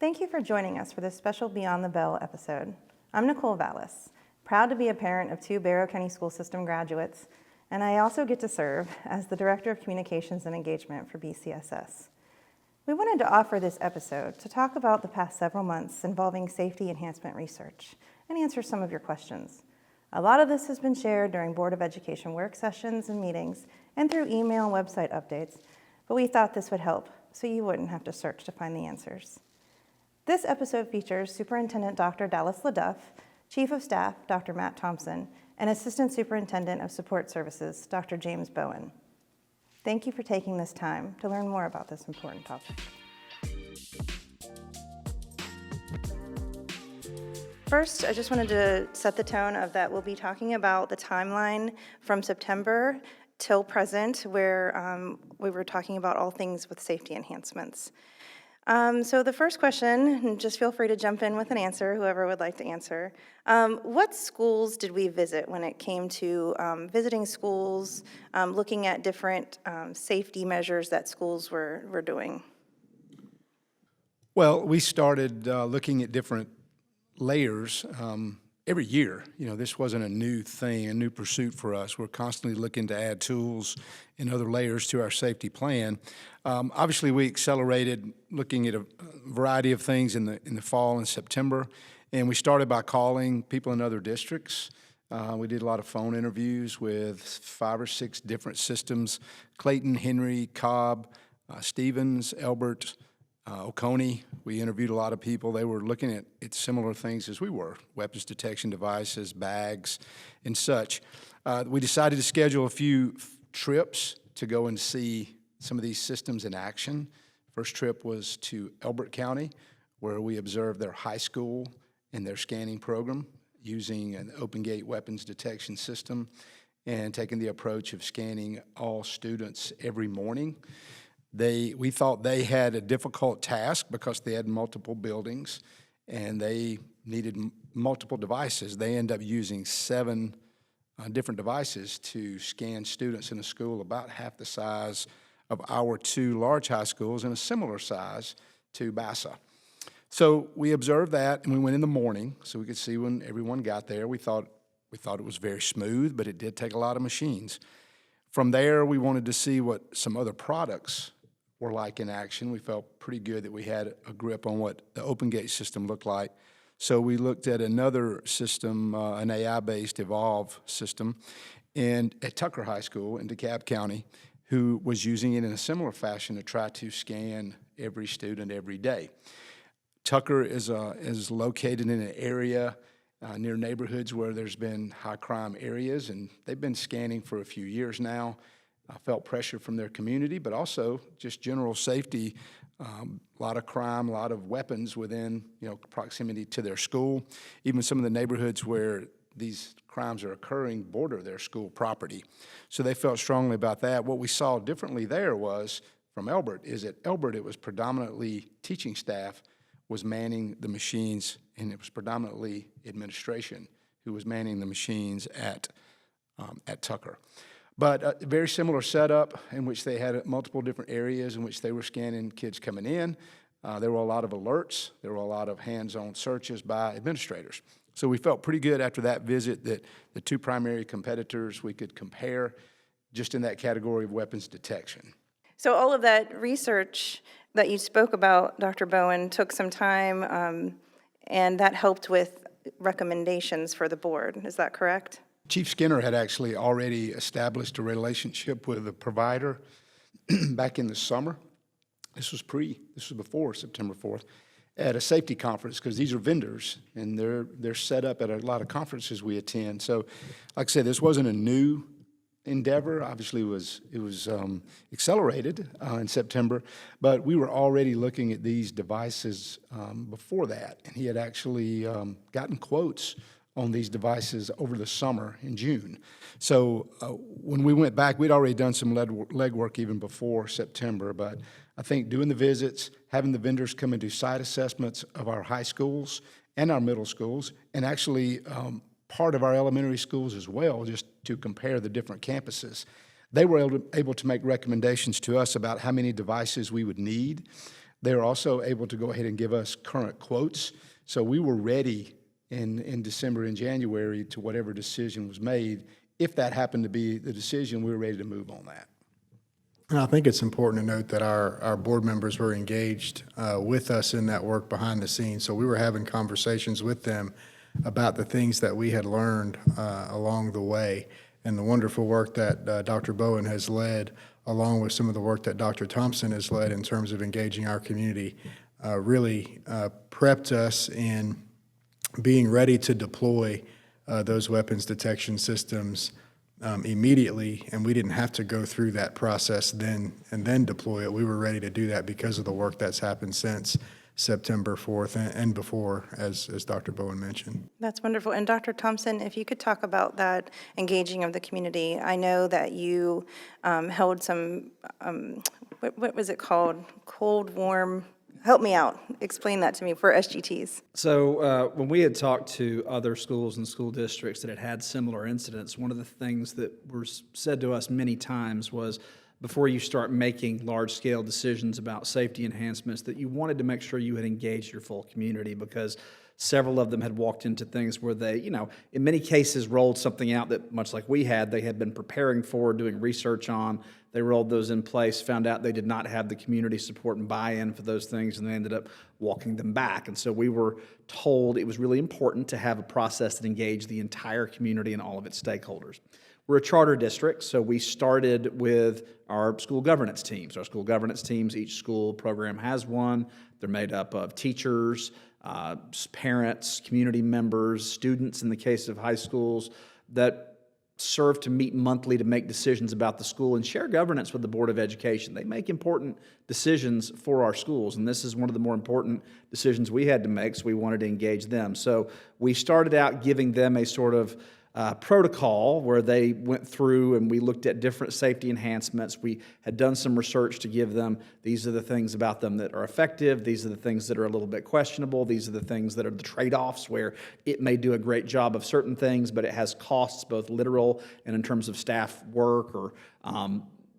Thank you for joining us for this special Beyond the Bell episode. I'm Nicole Valles, proud to be a parent of 2 Barrow County School System graduates, and I also get to serve as the Director of Communications and Engagement for BCSS. We wanted to offer this episode to talk about the past several months involving safety enhancement research and answer some of your questions. A lot of this has been shared during Board of Education work sessions and meetings and through email and website updates, but we thought this would help so you wouldn't have to search to find the answers. This episode features Superintendent Dr. Dallas LeDuff, Chief of Staff Dr. Matt Thompson, and Assistant Superintendent of Support Services Dr. James Bowen. Thank you for taking this time to learn more about this important topic. First, I just wanted to set the tone of that we'll be talking about the timeline from September till present, where we were talking about all things with safety enhancements. So the first question, and just feel free to jump in with an answer, whoever would like to answer. What schools did we visit when it came to visiting schools, looking at different safety measures that schools were doing? Well, we started looking at different layers every year. You know, this wasn't a new thing, a new pursuit for us. We're constantly looking to add tools and other layers to our safety plan. Obviously, we accelerated looking at a variety of things in the fall and September, and we started by calling people in other districts. We did a lot of phone interviews with 5 or 6 different systems: Clayton, Henry, Cobb, Stevens, Elbert, Oconee. We interviewed a lot of people. They were looking at similar things as we were: weapons detection devices, bags, and such. We decided to schedule a few trips to go and see some of these systems in action. First trip was to Elbert County, where we observed their high school and their scanning program using an open gate weapons detection system and taking the approach of scanning all students every morning. We thought they had a difficult task because they had multiple buildings and they needed multiple devices. They end up using 7 different devices to scan students in a school about half the size of our 2 large high schools and a similar size to Bassa. So we observed that, and we went in the morning so we could see when everyone got there. We thought it was very smooth, but it did take a lot of machines. From there, we wanted to see what some other products were like in action. We felt pretty good that we had a grip on what the open gate system looked like. So we looked at another system, an AI-based Evolve system, and at Tucker High School in DeKalb County, who was using it in a similar fashion to try to scan every student every day. Tucker is located in an area near neighborhoods where there's been high crime areas, and they've been scanning for a few years now. I felt pressure from their community, but also just general safety. A lot of crime, a lot of weapons within proximity to their school. Even some of the neighborhoods where these crimes are occurring border their school property. So they felt strongly about that. What we saw differently there was from Elbert is at Elbert it was predominantly teaching staff was manning the machines, and it was predominantly administration who was manning the machines at Tucker. But a very similar setup in which they had multiple different areas in which they were scanning kids coming in. There were a lot of alerts. There were a lot of hands-on searches by administrators. So we felt pretty good after that visit that the 2 primary competitors we could compare just in that category of weapons detection. So all of that research that you spoke about, Dr. Bowen, took some time, and that helped with recommendations for the board. Is that correct? Chief Skinner had actually already established a relationship with a provider back in the summer. This was before September 4th, at a safety conference, because these are vendors, and they're set up at a lot of conferences we attend. So, like I said, this wasn't a new endeavor. Obviously, it was accelerated in September, but we were already looking at these devices before that, and he had actually gotten quotes on these devices over the summer in June. So when we went back, we'd already done some legwork even before September, but I think doing the visits, having the vendors come and do site assessments of our high schools and our middle schools, and actually part of our elementary schools as well, just to compare the different campuses. They were able to make recommendations to us about how many devices we would need. They are also able to go ahead and give us current quotes. So we were ready in December and January to whatever decision was made. If that happened to be the decision, we were ready to move on that. And I think it's important to note that our board members were engaged with us in that work behind the scenes. So we were having conversations with them about the things that we had learned along the way, and the wonderful work that Dr. Bowen has led, along with some of the work that Dr. Thompson has led in terms of engaging our community, really prepped us in being ready to deploy those weapons detection systems immediately, and we didn't have to go through that process then deploy it. We were ready to do that because of the work that's happened since September 4th and before, as Dr. Bowen mentioned. That's wonderful. And Dr. Thompson, if you could talk about that engaging of the community. I know that you held some, what was it called? Cold, warm, help me out. Explain that to me for SGTs. So when we had talked to other schools and school districts that had had similar incidents, one of the things that was said to us many times was, before you start making large-scale decisions about safety enhancements, that you wanted to make sure you had engaged your full community, because several of them had walked into things where they, in many cases rolled something out that, much like we had, they had been preparing for, doing research on. They rolled those in place, found out they did not have the community support and buy-in for those things, and they ended up walking them back. And so we were told it was really important to have a process that engaged the entire community and all of its stakeholders. We're a charter district, so we started with our school governance teams. Our school governance teams, each school program has one. They're made up of teachers, parents, community members, students in the case of high schools, that serve to meet monthly to make decisions about the school and share governance with the Board of Education. They make important decisions for our schools, and this is one of the more important decisions we had to make, so we wanted to engage them. So we started out giving them a sort of protocol where they went through and we looked at different safety enhancements. We had done some research to give them, these are the things about them that are effective, these are the things that are a little bit questionable, these are the things that are the trade-offs where it may do a great job of certain things, but it has costs, both literal and in terms of staff work or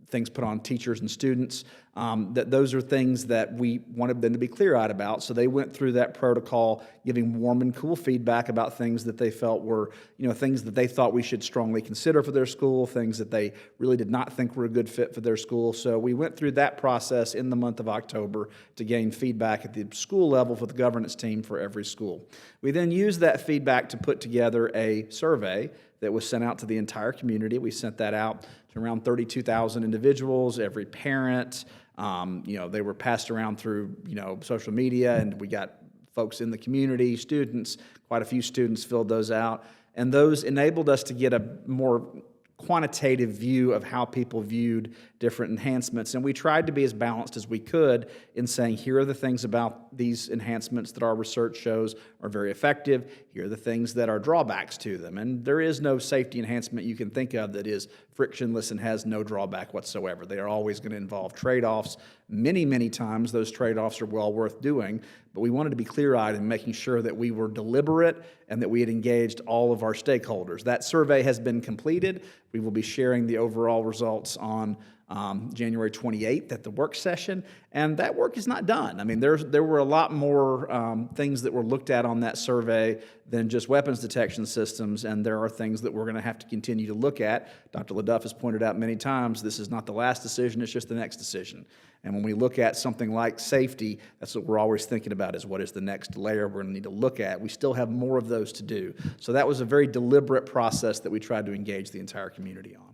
things put on teachers and students, that those are things that we wanted them to be clear-eyed about. So they went through that protocol, giving warm and cool feedback about things that they felt were, things that they thought we should strongly consider for their school, things that they really did not think were a good fit for their school. So we went through that process in the month of October to gain feedback at the school level for the governance team for every school. We then used that feedback to put together a survey that was sent out to the entire community. We sent that out to around 32,000 individuals, every parent. They were passed around through, social media, and we got folks in the community, students, quite a few students filled those out. And those enabled us to get a more quantitative view of how people viewed different enhancements. And we tried to be as balanced as we could in saying, here are the things about these enhancements that our research shows are very effective. Here are the things that are drawbacks to them. And there is no safety enhancement you can think of that is frictionless and has no drawback whatsoever. They are always going to involve trade-offs. Many, many times those trade-offs are well worth doing, but we wanted to be clear-eyed in making sure that we were deliberate and that we had engaged all of our stakeholders. That survey has been completed. We will be sharing the overall results on January 28th at the work session, and that work is not done. I mean, there were a lot more things that were looked at on that survey than just weapons detection systems, and there are things that we're going to have to continue to look at. Dr. LeDuff has pointed out many times, this is not the last decision, it's just the next decision. And when we look at something like safety, that's what we're always thinking about, is what is the next layer we're going to need to look at. We still have more of those to do. So that was a very deliberate process that we tried to engage the entire community on.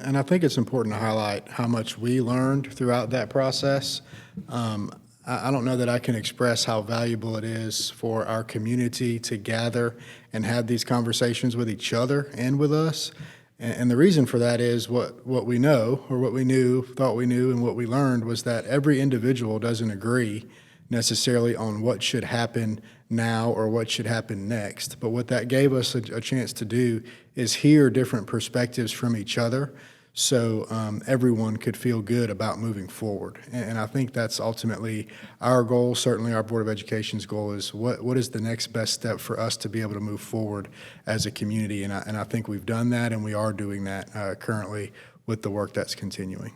And I think it's important to highlight how much we learned throughout that process. I don't know that I can express how valuable it is for our community to gather and have these conversations with each other and with us. And the reason for that is what we know, or what we knew, thought we knew, and what we learned was that every individual doesn't agree necessarily on what should happen now or what should happen next. But what that gave us a chance to do is hear different perspectives from each other, so everyone could feel good about moving forward. And I think that's ultimately our goal, certainly our Board of Education's goal, is what is the next best step for us to be able to move forward as a community. And I think we've done that, and we are doing that currently with the work that's continuing.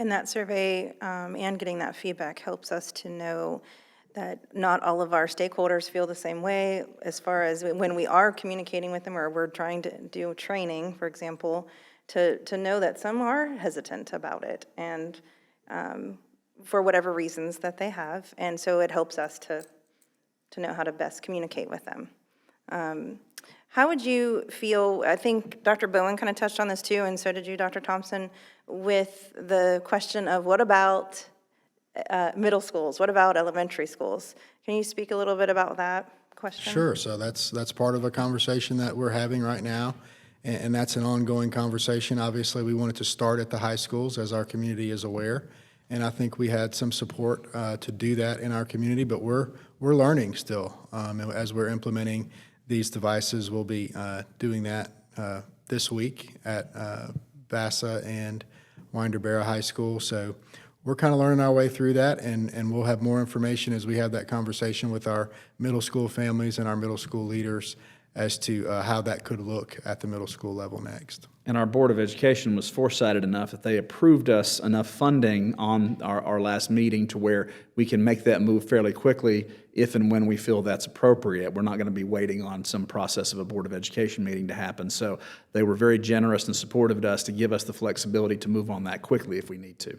And that survey and getting that feedback helps us to know that not all of our stakeholders feel the same way as far as when we are communicating with them or we're trying to do training, for example, to know that some are hesitant about it and for whatever reasons that they have. And so it helps us to know how to best communicate with them. How would you feel, I think Dr. Bowen kind of touched on this too, and so did you, Dr. Thompson, with the question of what about middle schools? What about elementary schools? Can you speak a little bit about that question? Sure. So that's part of a conversation that we're having right now, and that's an ongoing conversation. Obviously, we wanted to start at the high schools, as our community is aware, and I think we had some support to do that in our community, but we're learning still. As we're implementing these devices, we'll be doing that this week at Vasa and Winder Barrow High School. So we're kind of learning our way through that, and we'll have more information as we have that conversation with our middle school families and our middle school leaders as to how that could look at the middle school level next. And our Board of Education was foresighted enough that they approved us enough funding on our last meeting to where we can make that move fairly quickly if and when we feel that's appropriate. We're not going to be waiting on some process of a Board of Education meeting to happen. So they were very generous and supportive of us to give us the flexibility to move on that quickly if we need to.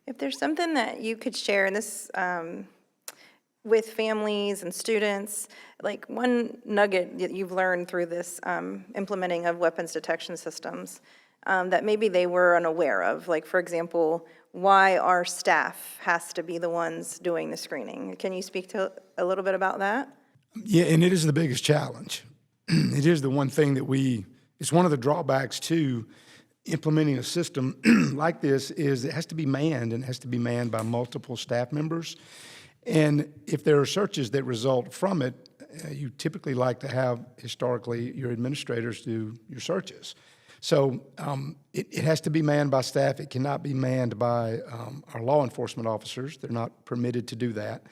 If there's something that you could share, and this with families and students, like one nugget that you've learned through this implementing of weapons detection systems that maybe they were unaware of, like for example, why our staff has to be the ones doing the screening. Can you speak to a little bit about that? Yeah, and it is the biggest challenge. It is the one thing that it's one of the drawbacks to implementing a system like this is it has to be manned, and it has to be manned by multiple staff members. And if there are searches that result from it, you typically like to have, historically, your administrators do your searches. So it has to be manned by staff. It cannot be manned by our law enforcement officers. They're not permitted to do that.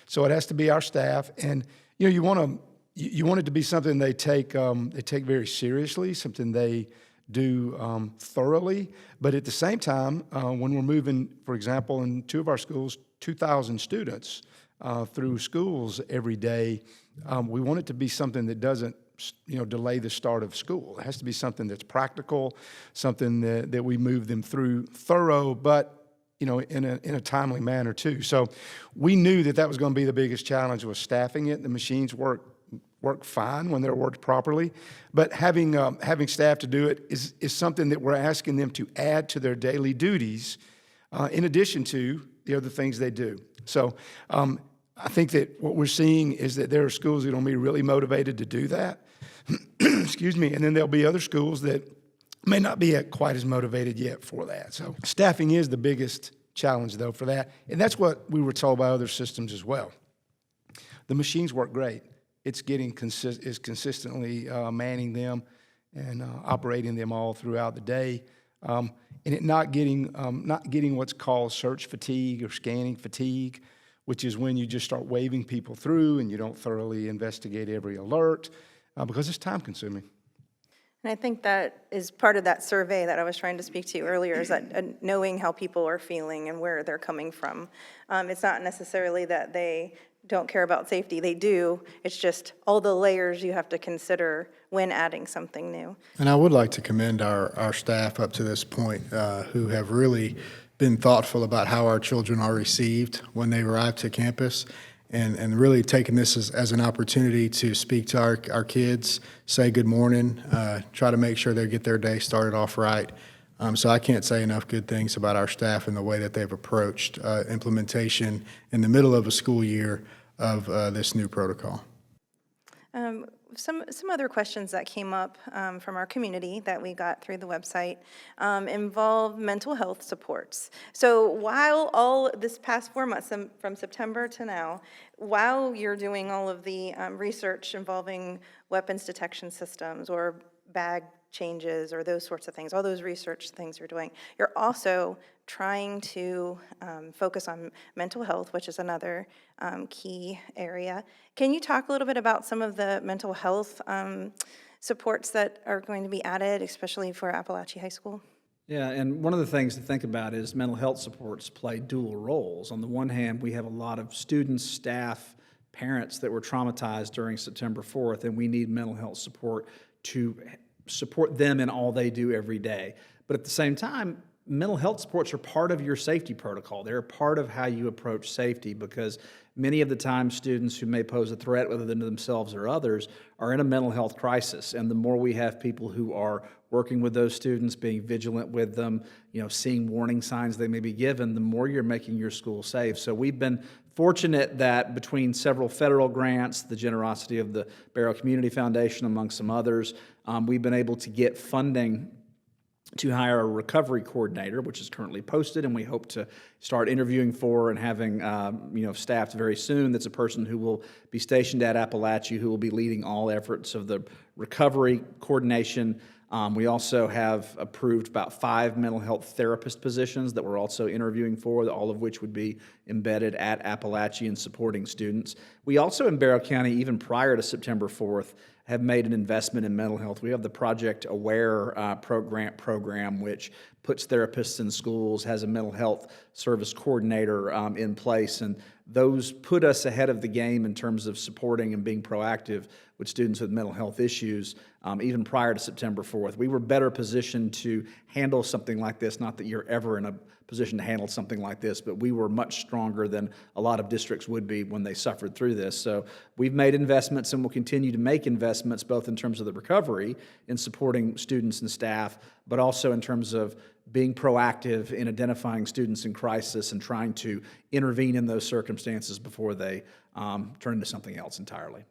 So it has to be our staff. And you want it to be something they take very seriously, something they do thoroughly. But at the same time, when we're moving, for example, in two of our schools, 2,000 students through schools every day, we want it to be something that doesn't delay the start of school. It has to be something that's practical, something that we move them through thorough, but in a timely manner too. So we knew that was going to be the biggest challenge, was staffing it. The machines work fine when they're worked properly, but having staff to do it is something that we're asking them to add to their daily duties in addition to the other things they do. So I think that what we're seeing is that there are schools that are going to be really motivated to do that. Excuse me. And then there'll be other schools that may not be quite as motivated yet for that. So staffing is the biggest challenge, though, for that. And that's what we were told by other systems as well. The machines work great. It's consistently manning them and operating them all throughout the day. And it not getting what's called search fatigue or scanning fatigue, which is when you just start waving people through and you don't thoroughly investigate every alert because it's time consuming. And I think that is part of that survey that I was trying to speak to earlier, is that knowing how people are feeling and where they're coming from. It's not necessarily that they don't care about safety. They do. It's just all the layers you have to consider when adding something new. And I would like to commend our staff up to this point who have really been thoughtful about how our children are received when they arrive to campus, and really taking this as an opportunity to speak to our kids, say good morning, try to make sure they get their day started off right. So I can't say enough good things about our staff and the way that they've approached implementation in the middle of a school year of this new protocol. Some other questions that came up from our community that we got through the website involve mental health supports. So while all this past 4 months, from September to now, while you're doing all of the research involving weapons detection systems or bag changes or those sorts of things, all those research things you're doing, you're also trying to focus on mental health, which is another key area. Can you talk a little bit about some of the mental health supports that are going to be added, especially for Appalachia High School? Yeah, and one of the things to think about is mental health supports play dual roles. On the one hand, we have a lot of students, staff, parents that were traumatized during September 4th, and we need mental health support to support them in all they do every day. But at the same time, mental health supports are part of your safety protocol. They're a part of how you approach safety, because many of the time students who may pose a threat, whether to themselves or others, are in a mental health crisis. And the more we have people who are working with those students, being vigilant with them, seeing warning signs they may be given, the more you're making your school safe. So we've been fortunate that between several federal grants, the generosity of the Barrow Community Foundation, among some others, we've been able to get funding to hire a recovery coordinator, which is currently posted, and we hope to start interviewing for and having staffed very soon. That's a person who will be stationed at Appalachia, who will be leading all efforts of the recovery coordination. We also have approved about 5 mental health therapist positions that we're also interviewing for, all of which would be embedded at Appalachia and supporting students. We also in Barrow County, even prior to September 4th, have made an investment in mental health. We have the Project Aware program, which puts therapists in schools, has a mental health service coordinator in place, and those put us ahead of the game in terms of supporting and being proactive with students with mental health issues, even prior to September 4th. We were better positioned to handle something like this, not that you're ever in a position to handle something like this, but we were much stronger than a lot of districts would be when they suffered through this. So we've made investments and will continue to make investments, both in terms of the recovery in supporting students and staff, but also in terms of being proactive in identifying students in crisis and trying to intervene in those circumstances before they turn into something else entirely.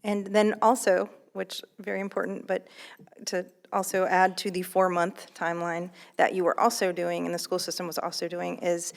And then also, which very important, but to also add to the 4-month timeline that you were also doing and the school system was also doing is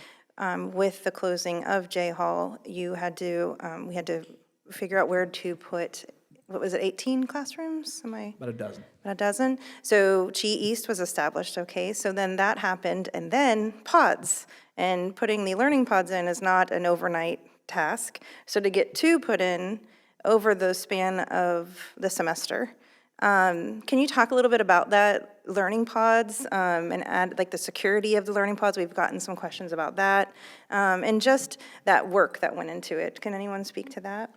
with the closing of J Hall, we had to figure out where to put, what was it, 18 classrooms? About a dozen. About a dozen. So Chi East was established, okay, so then that happened, and then pods. And putting the learning pods in is not an overnight task. So to get 2 put in over the span of the semester. Can you talk a little bit about that, learning pods, and add like the security of the learning pods? We've gotten some questions about that, and just that work that went into it. Can anyone speak to that?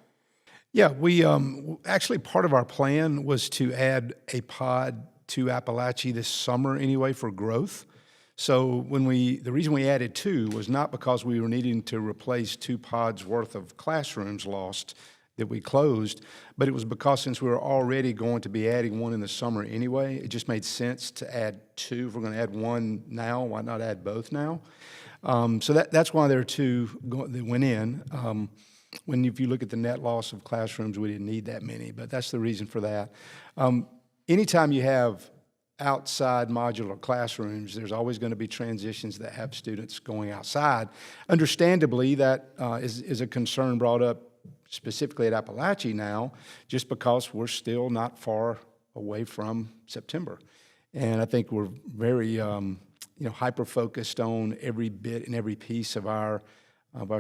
Yeah, we actually, part of our plan was to add a pod to Appalachia this summer anyway for growth. So the reason we added 2 was not because we were needing to replace 2 pods worth of classrooms lost that we closed, but it was because since we were already going to be adding 1 in the summer anyway, it just made sense to add 2. If we're going to add 1 now, why not add both now? So that's why there are 2 that went in. If you look at the net loss of classrooms, we didn't need that many, but that's the reason for that. Anytime you have outside modular classrooms, there's always going to be transitions that have students going outside. Understandably, that is a concern brought up specifically at Appalachia now, just because we're still not far away from September. And I think we're very hyper-focused on every bit and every piece of our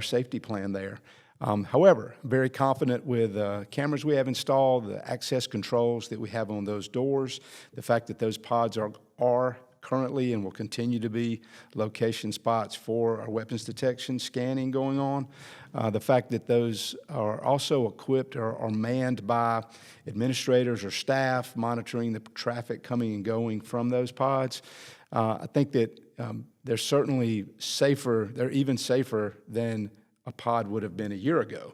safety plan there. However, very confident with cameras we have installed, the access controls that we have on those doors, the fact that those pods are currently and will continue to be location spots for our weapons detection scanning going on. The fact that those are also equipped or manned by administrators or staff monitoring the traffic coming and going from those pods. I think that they're certainly safer. They're even safer than a pod would have been a year ago.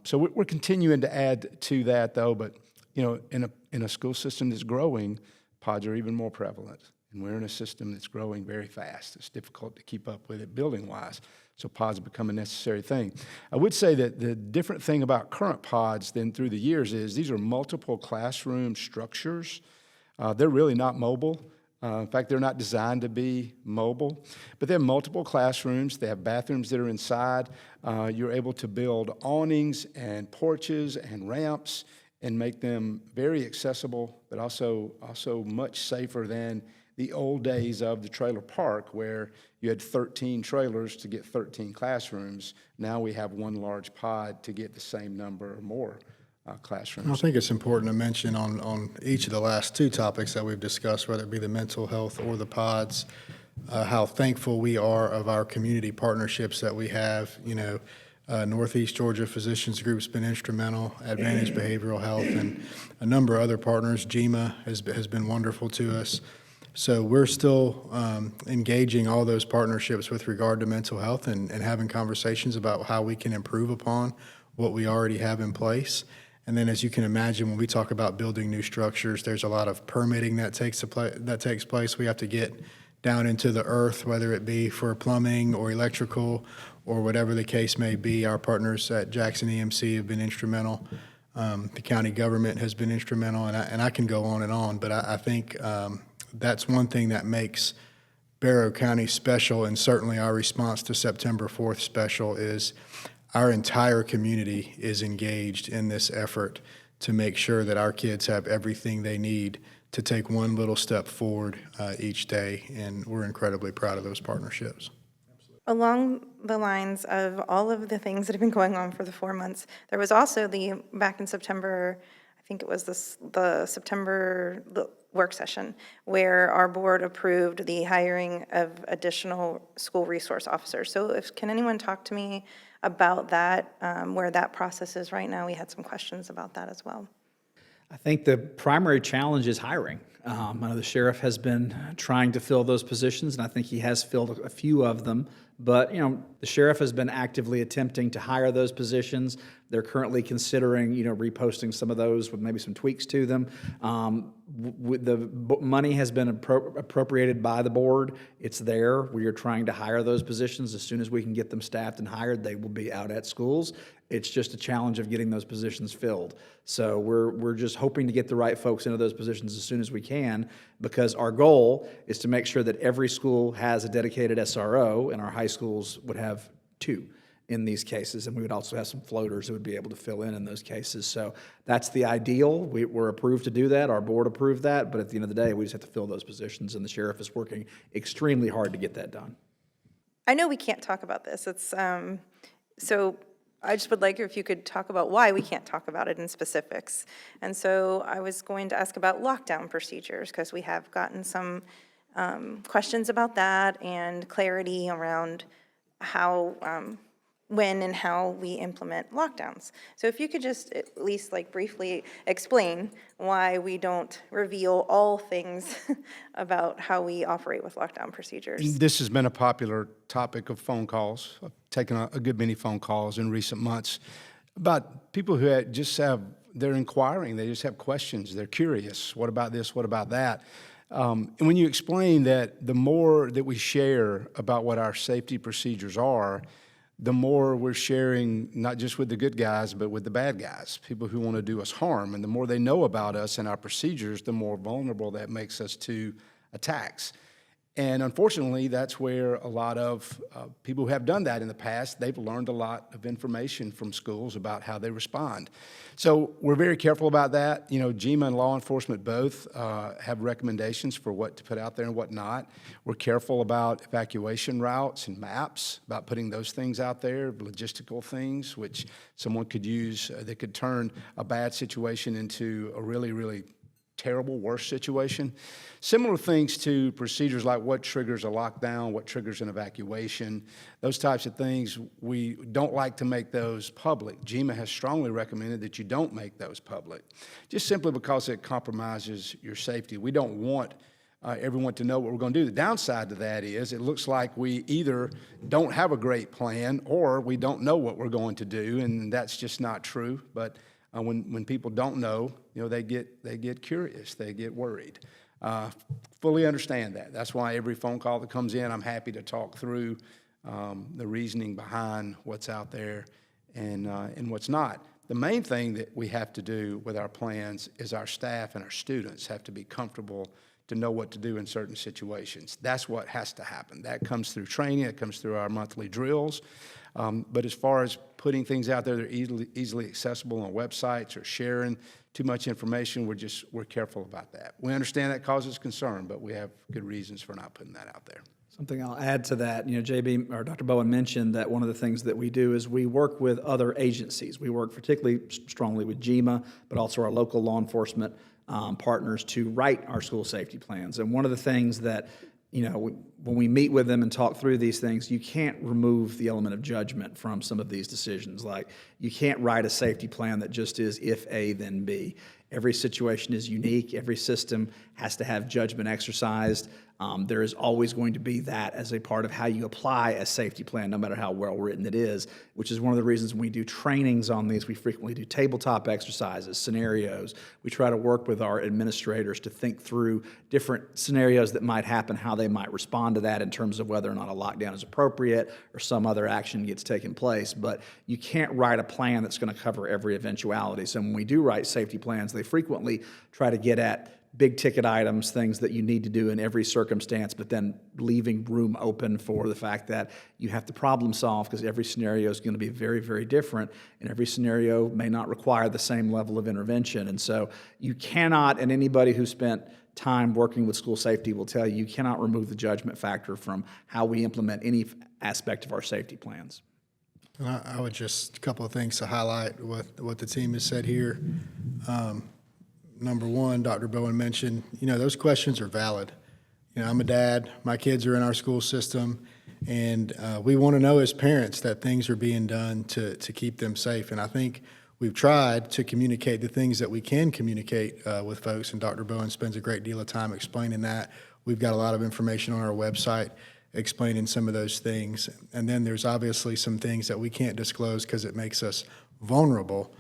So we're continuing to add to that, though. But in a school system that's growing, pods are even more prevalent. And we're in a system that's growing very fast. It's difficult to keep up with it building-wise, so pods become a necessary thing. I would say that the different thing about current pods than through the years is these are multiple classroom structures. They're really not mobile. In fact, they're not designed to be mobile, but they have multiple classrooms. They have bathrooms that are inside. You're able to build awnings and porches and ramps and make them very accessible, but also much safer than the old days of the trailer park where you had 13 trailers to get 13 classrooms. Now we have 1 large pod to get the same number or more I classrooms. think it's important to mention on each of the last two topics that we've discussed, whether it be the mental health or the pods, how thankful we are of our community partnerships that we have. Northeast Georgia Physicians Group's been instrumental, Advantage Behavioral Health, and a number of other partners. GMA has been wonderful to us. So we're still engaging all those partnerships with regard to mental health and having conversations about how we can improve upon what we already have in place. And then, as you can imagine, when we talk about building new structures, there's a lot of permitting that takes place. We have to get down into the earth, whether it be for plumbing or electrical or whatever the case may be. Our partners at Jackson EMC have been instrumental. The county government has been instrumental, and I can go on. But I think that's one thing that makes Barrow County special, and certainly our response to September 4th special is our entire community is engaged in this effort to make sure that our kids have everything they need to take one little step forward each day, and we're incredibly proud of those partnerships. Along the lines of all of the things that have been going on for the 4 months, there was also back in September, I think it was the September work session, where our board approved the hiring of additional school resource officers. So can anyone talk to me about that, where that process is right now? We had some questions about that as well. I think the primary challenge is hiring. I know the sheriff has been trying to fill those positions, and I think he has filled a few of them. But, the sheriff has been actively attempting to hire those positions. They're currently considering, reposting some of those with maybe some tweaks to them. The money has been appropriated by the board. It's there. We are trying to hire those positions. As soon as we can get them staffed and hired, they will be out at schools. It's just a challenge of getting those positions filled. So we're just hoping to get the right folks into those positions as soon as we can, because our goal is to make sure that every school has a dedicated SRO, and our high schools would have 2 in these cases, and we would also have some floaters who would be able to fill in those cases. So that's the ideal. We're approved to do that. Our board approved that, but at the end of the day, we just have to fill those positions, and the sheriff is working extremely hard to get that done. I know we can't talk about this. So I just would like if you could talk about why we can't talk about it in specifics. And so I was going to ask about lockdown procedures, because we have gotten some questions about that and clarity around how, when and how we implement lockdowns. So if you could just at least briefly explain why we don't reveal all things about how we operate with lockdown procedures. This has been a popular topic of phone calls. I've taken a good many phone calls in recent months about people who they're inquiring, they just have questions, they're curious. What about this? What about that? And when you explain that, the more that we share about what our safety procedures are, the more we're sharing not just with the good guys, but with the bad guys, people who want to do us harm. And the more they know about us and our procedures, the more vulnerable that makes us to attacks. And unfortunately, that's where a lot of people who have done that in the past, they've learned a lot of information from schools about how they respond. So we're very careful about that. GMA and law enforcement both have recommendations for what to put out there and what not. We're careful about evacuation routes and maps, about putting those things out there, logistical things, which someone could use that could turn a bad situation into a really, really terrible, worse situation. Similar things to procedures like what triggers a lockdown, what triggers an evacuation, those types of things. We don't like to make those public. GMA has strongly recommended that you don't make those public, just simply because it compromises your safety. We don't want everyone to know what we're going to do. The downside to that is it looks like we either don't have a great plan or we don't know what we're going to do, and that's just not true. But when people don't know, they get curious, they get worried. Fully understand that. That's why every phone call that comes in, I'm happy to talk through the reasoning behind what's out there and what's not. The main thing that we have to do with our plans is our staff and our students have to be comfortable to know what to do in certain situations. That's what has to happen. That comes through training. It comes through our monthly drills. But as far as putting things out there that are easily accessible on websites or sharing too much information, we're careful about that. We understand that causes concern, but we have good reasons for not putting that out there. So Something I'll add to that, JB or Dr. Bowen mentioned that one of the things that we do is we work with other agencies. We work particularly strongly with GMA, but also our local law enforcement partners to write our school safety plans. And one of the things that, when we meet with them and talk through these things, you can't remove the element of judgment from some of these decisions. Like, you can't write a safety plan that just is if A, then B. Every situation is unique. Every system has to have judgment exercised. There is always going to be that as a part of how you apply a safety plan, no matter how well written it is, which is one of the reasons when we do trainings on these, we frequently do tabletop exercises, scenarios. We try to work with our administrators to think through different scenarios that might happen, how they might respond to that in terms of whether or not a lockdown is appropriate or some other action gets taken place. But you can't write a plan that's going to cover every eventuality. So when we do write safety plans, they frequently try to get at big ticket items, things that you need to do in every circumstance, but then leaving room open for the fact that you have to problem solve, because every scenario is going to be very, very different, and every scenario may not require the same level of intervention. And so you cannot, and anybody who spent time working with school safety will tell you, you cannot remove the judgment factor from how we implement any aspect of our safety plans. And I would just, a couple of things to highlight what the team has said here. Number one, Dr. Bowen mentioned, those questions are valid. I'm a dad, my kids are in our school system, and we want to know as parents that things are being done to keep them safe. And I think we've tried to communicate the things that we can communicate with folks, and Dr. Bowen spends a great deal of time explaining that. We've got a lot of information on our website explaining some of those things. And then there's obviously some things that we can't disclose because it makes us vulnerable.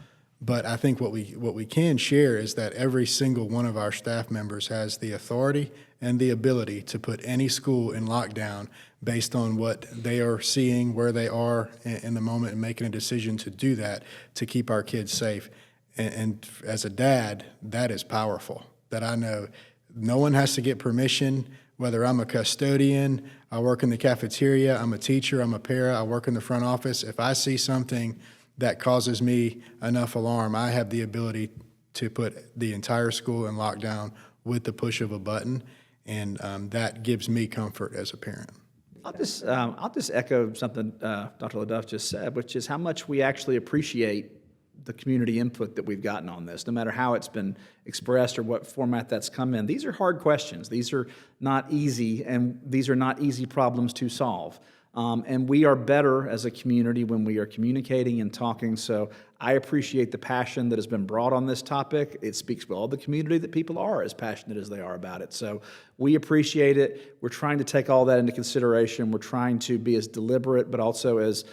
But I think what we can share is that every single one of our staff members has the authority and the ability to put any school in lockdown based on what they are seeing, where they are in the moment, and making a decision to do that to keep our kids safe. And as a dad, that is powerful, that I know no one has to get permission, whether I'm a custodian, I work in the cafeteria, I'm a teacher, I'm a para, I work in the front office. If I see something that causes me enough alarm, I have the ability to put the entire school in lockdown with the push of a button, and that gives me comfort as a parent. I'll just echo something Dr. LeDuff just said, which is how much we actually appreciate the community input that we've gotten on this, no matter how it's been expressed or what format that's come in. These are hard questions. These are not easy, and these are not easy problems to solve. And we are better as a community when we are communicating and talking. So I appreciate the passion that has been brought on this topic. It speaks well of the community that people are as passionate as they are about it. So we appreciate it. We're trying to take all that into consideration. We're trying to be as deliberate, but also as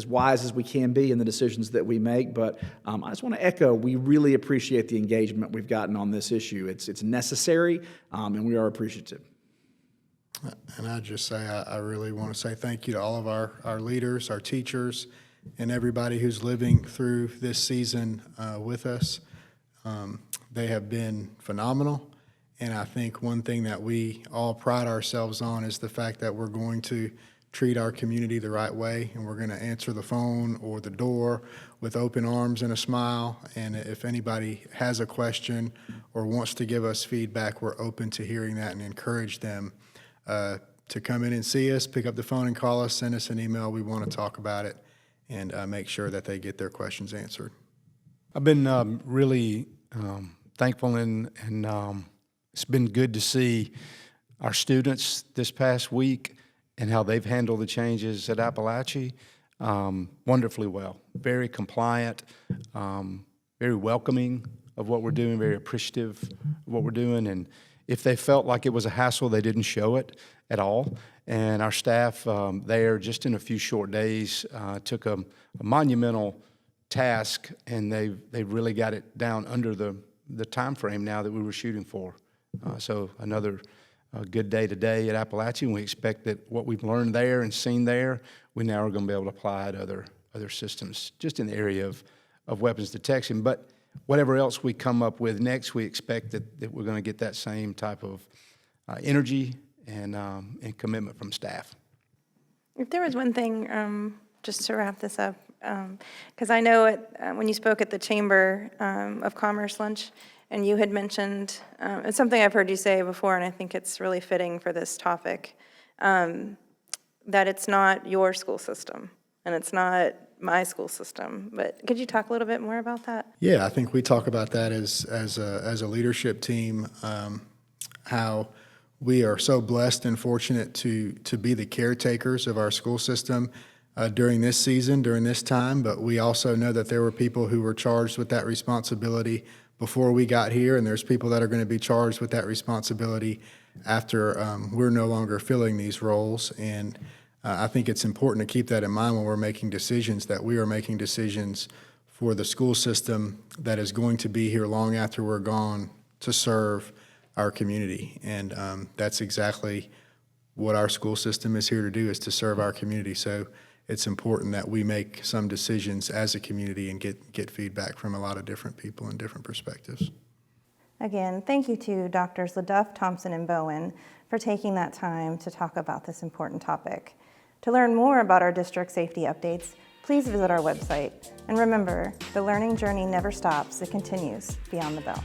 wise as we can be in the decisions that we make. But I just want to echo, we really appreciate the engagement we've gotten on this issue. It's necessary, and we are appreciative. And I just say, I really want to say thank you to all of our leaders, our teachers, and everybody who's living through this season with us. They have been phenomenal. And I think one thing that we all pride ourselves on is the fact that we're going to treat our community the right way, and we're going to answer the phone or the door with open arms and a smile. And if anybody has a question or wants to give us feedback, we're open to hearing that and encourage them to come in and see us, pick up the phone and call us, send us an email. We want to talk about it and make sure that they get their questions answered. I've been really thankful, and it's been good to see our students this past week and how they've handled the changes at Appalachia wonderfully well. Very compliant, very welcoming of what we're doing, very appreciative of what we're doing. And if they felt like it was a hassle, they didn't show it at all. And our staff there, just in a few short days, took a monumental task, and they really got it down under the time frame now that we were shooting for. So another good day today at Appalachia, and we expect that what we've learned there and seen there, we now are going to be able to apply to other systems, just in the area of weapons detection. But whatever else we come up with next, we expect that we're going to get that same type of energy and commitment from staff. If there was one thing, just to wrap this up, because I know when you spoke at the Chamber of Commerce lunch, and you had mentioned, it's something I've heard you say before, and I think it's really fitting for this topic, that it's not your school system and it's not my school system. But could you talk a little bit more about that? Yeah, I think we talk about that as a leadership team, how we are so blessed and fortunate to be the caretakers of our school system during this season, during this time. But we also know that there were people who were charged with that responsibility before we got here, and there's people that are going to be charged with that responsibility after we're no longer filling these roles. And I think it's important to keep that in mind when we're making decisions, that we are making decisions for the school system that is going to be here long after we're gone to serve our community. And that's exactly what our school system is here to do, is to serve our community. So it's important that we make some decisions as a community and get feedback from a lot of different people and different perspectives. Again, thank you to Drs. LeDuff, Thompson, and Bowen for taking that time to talk about this important topic. To learn more about our district safety updates, please visit our website. And remember, the learning journey never stops, it continues beyond the bell.